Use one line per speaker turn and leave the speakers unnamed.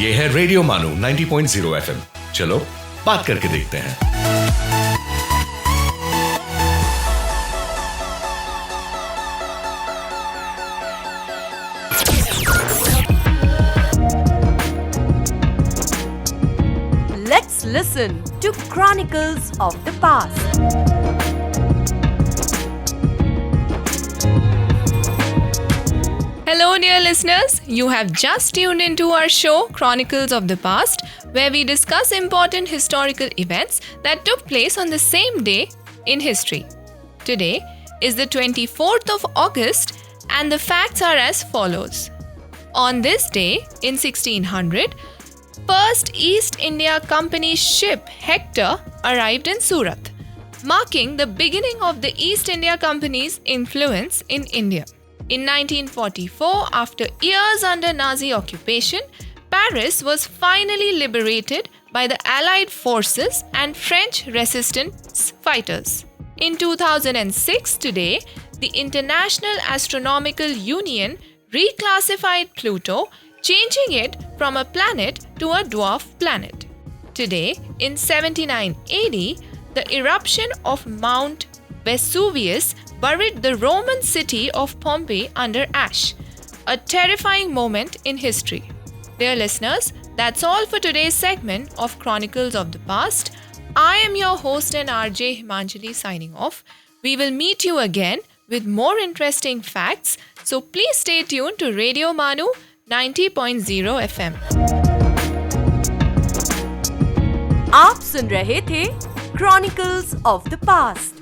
ये है रेडियो मानो 90.0 FM। चलो बात करके देखते हैं।
Let's listen to Chronicles of the Past.
Hello, dear listeners. You have just tuned into our show, Chronicles of the Past, where we discuss important historical events that took place on the same day in history. Today is the 24th of August, and the facts are as follows. On this day, in 1600, First East India Company ship Hector arrived in Surat, marking the beginning of the East India Company's influence in India. In 1944, after years under Nazi occupation, Paris was finally liberated by the Allied forces and French resistance fighters. In 2006 today, the International Astronomical Union reclassified Pluto, changing it from a planet to a dwarf planet. Today, in 79 AD, the eruption of Mount Vesuvius buried the Roman city of Pompeii under ash, a terrifying moment in history. Dear listeners, that's all for today's segment of Chronicles of the Past. I am your host and RJ Himanjali signing off. We will meet you again with more interesting facts, so please stay tuned to Radio Manu 90.0 FM.
आप सुन रहे थे Chronicles of the Past